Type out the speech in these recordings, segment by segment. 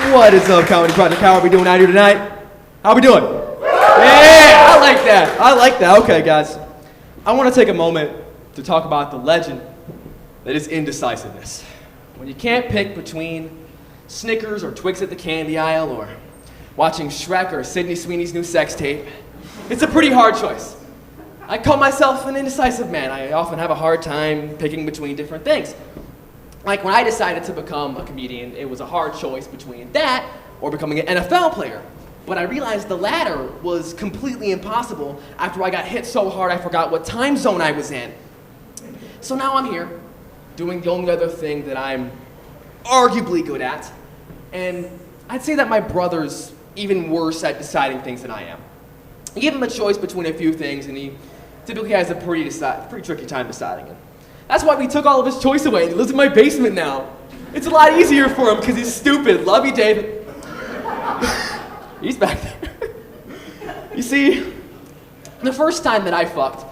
What is up, Comedy Project? How are we doing out here tonight? How we doing? Yeah, I like that. I like that. Okay, guys. I want to take a moment to talk about the legend that is indecisiveness. When you can't pick between Snickers or Twix at the candy aisle or watching Shrek or Sydney Sweeney's new sex tape, it's a pretty hard choice. I call myself an indecisive man. I often have a hard time picking between different things. Like when I decided to become a comedian, it was a hard choice between that or becoming an NFL player. But I realized the latter was completely impossible after I got hit so hard I forgot what time zone I was in. So now I'm here, doing the only other thing that I'm arguably good at, and I'd say that my brother's even worse at deciding things than I am. You give him a choice between a few things, and he typically has a pretty tricky time deciding it. That's why we took all of his choice away, and he lives in my basement now. It's a lot easier for him because he's stupid. Love you, David. He's back there. You see, the first time that I fucked,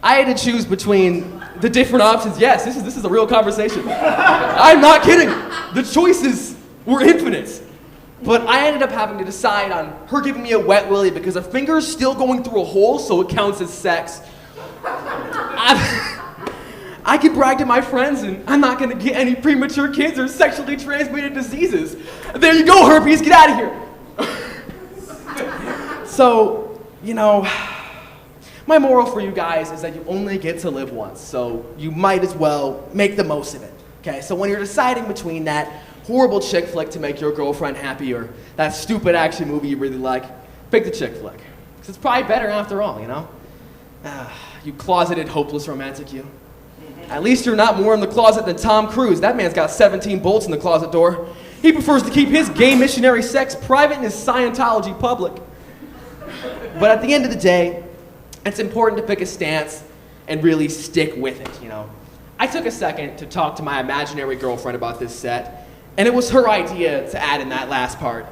I had to choose between the different options. Yes, this is a real conversation. I'm not kidding. The choices were infinite. But I ended up having to decide on her giving me a wet willy because a finger's still going through a hole, so it counts as sex. I could brag to my friends, and I'm not going to get any premature kids or sexually transmitted diseases. There you go, herpes, get out of here. So, you know, my moral for you guys is that you only get to live once, so you might as well make the most of it, okay? So when you're deciding between that horrible chick flick to make your girlfriend happy or that stupid action movie you really like, pick the chick flick. Because it's probably better after all, you know? You closeted, hopeless romantic, you. At least you're not more in the closet than Tom Cruise. That man's got 17 bolts in the closet door. He prefers to keep his gay missionary sex private and his Scientology public. But at the end of the day, it's important to pick a stance and really stick with it, you know? I took a second to talk to my imaginary girlfriend about this set, and it was her idea to add in that last part.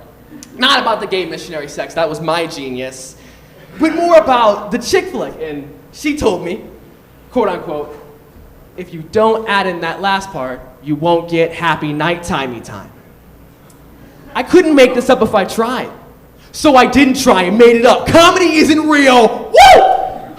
Not about the gay missionary sex, that was my genius, but more about the chick flick. And she told me, quote unquote, if you don't add in that last part, you won't get happy nighttime-y time. I couldn't make this up if I tried. So I didn't try and made it up. Comedy isn't real, woo!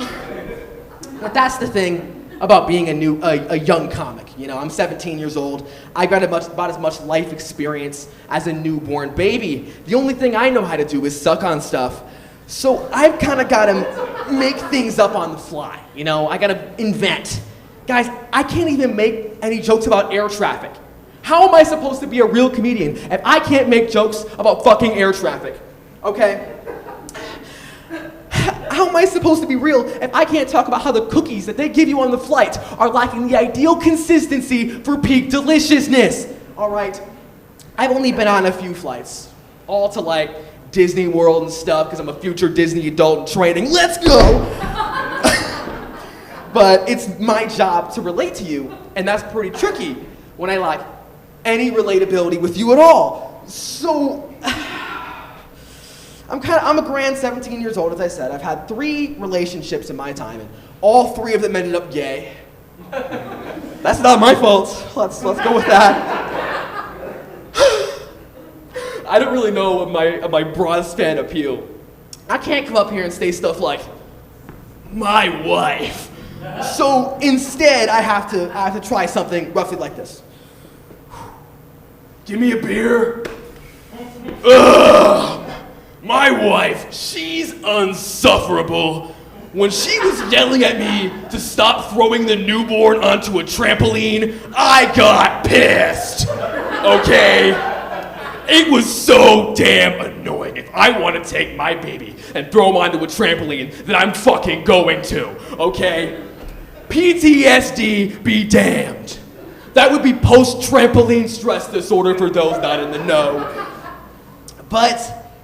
But that's the thing about being a young comic. You know, I'm 17 years old. I got about as much life experience as a newborn baby. The only thing I know how to do is suck on stuff. So I've kind of got to make things up on the fly. You know, I got to invent. Guys, I can't even make any jokes about air traffic. How am I supposed to be a real comedian if I can't make jokes about fucking air traffic? Okay? How am I supposed to be real if I can't talk about how the cookies that they give you on the flight are lacking the ideal consistency for peak deliciousness? All right, I've only been on a few flights, all to like Disney World and stuff because I'm a future Disney adult in training. Let's go! But it's my job to relate to you, and that's pretty tricky when I lack any relatability with you at all. So, I'm a grand 17 years old, as I said. I've had 3 relationships in my time, and all 3 of them ended up gay. That's not my fault. Let's go with that. I don't really know what my broadest fan appeal. I can't come up here and say stuff like, my wife. So instead, I have to try something roughly like this. Give me a beer. Ugh, my wife, she's unsufferable. When she was yelling at me to stop throwing the newborn onto a trampoline, I got pissed. Okay? It was so damn annoying. If I want to take my baby and throw him onto a trampoline, then I'm fucking going to, okay? PTSD be damned. That would be post-trampoline stress disorder for those not in the know. But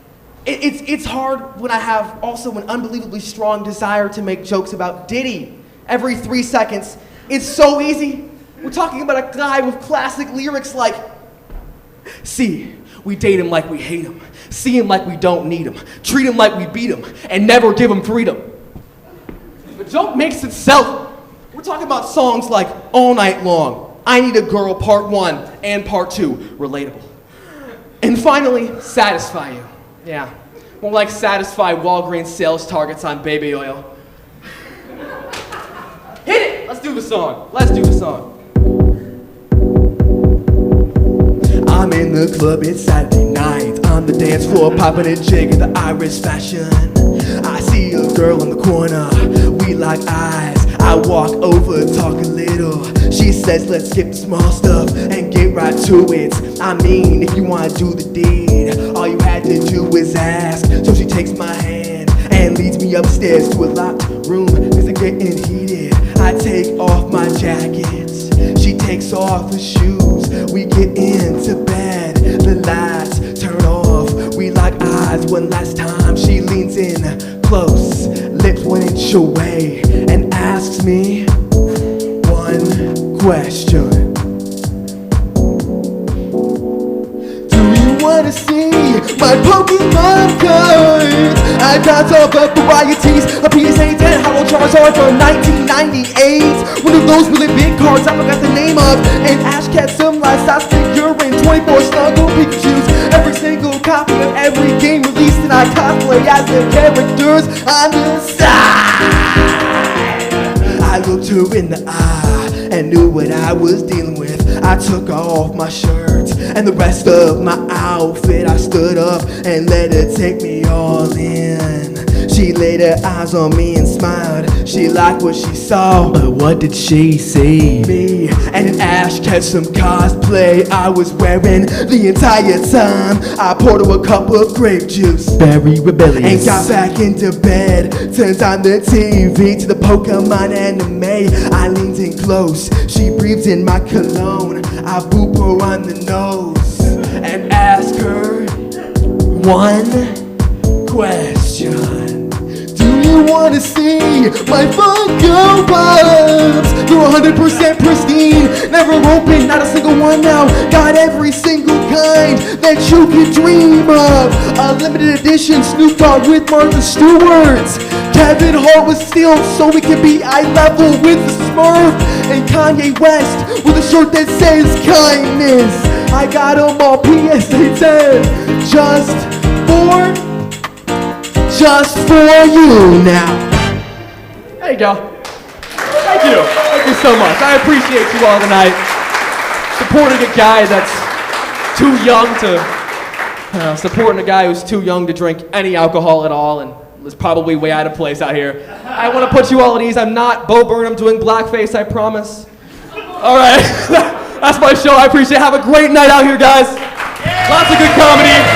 it's hard when I have also an unbelievably strong desire to make jokes about Diddy every 3 seconds. It's so easy. We're talking about a guy with classic lyrics like, see, we date him like we hate him, see him like we don't need him, treat him like we beat him, and never give him freedom. The joke makes itself. We're talking about songs like All Night Long, I Need a Girl Part 1 and Part 2, relatable. And And finally, satisfy you. Yeah, more like satisfy Walgreens sales targets on baby oil. Hit it! Let's do the song. I'm in the club, it's Saturday night. On the dance floor, popping a jig in the Irish fashion. I see a girl in the corner, we lock eyes. I walk over, talk a little. She says, let's skip the small stuff and get right to it. I mean, if you wanna do the deed, all you had to do is ask. So she takes my hand and leads me upstairs to a locked room. Things are getting heated. I take off my jacket. She takes off her shoes. We get into bed. The lights turn off. We lock eyes one last time. She leans in close, lips 1 inch away, and asks me one question. Do you wanna see my Pokemon cards? I got all the varieties, a PSA 10 Hollow Charizard from 1998. One of those really big cards I forgot the name of. An Ash Ketchum lifestyle figurine, 24 Snuggle Pikachus. Every single copy of every game released, and I cosplay as the characters on the side. I looked her in the eye and knew what I was dealing with. I took off my shirt and the rest of my outfit. I stood up and let her take me all in. She laid her eyes on me and smiled. She liked what she saw, but what did she see? Me and an Ash Ketchum cosplay I was wearing the entire time. I poured her a cup of grape juice, very rebellious, and got back into bed. Turned on the TV to the Pokemon anime. I leaned in close, she breathed in my cologne. I boop her on the nose and ask her one question. Do you wanna see my Funko Pops? They're 100% pristine, never opened, not a single one now. Got every single kind that you could dream of. A limited edition Snoop Dogg with Martha Stewart. Kevin Hart was Steel so we can be eye level with the Smurf. And Kanye West with a shirt that says kindness. I got them all PSA 10 just for you now. There you go. Thank you so much. I appreciate you all tonight. Supporting a guy that's too young to, supporting a guy who's too young to drink any alcohol at all and is probably way out of place out here. I want to put you all at ease. I'm not Bo Burnham doing blackface, I promise. All right, that's my show. I appreciate it. Have a great night out here, guys. Lots of good comedy.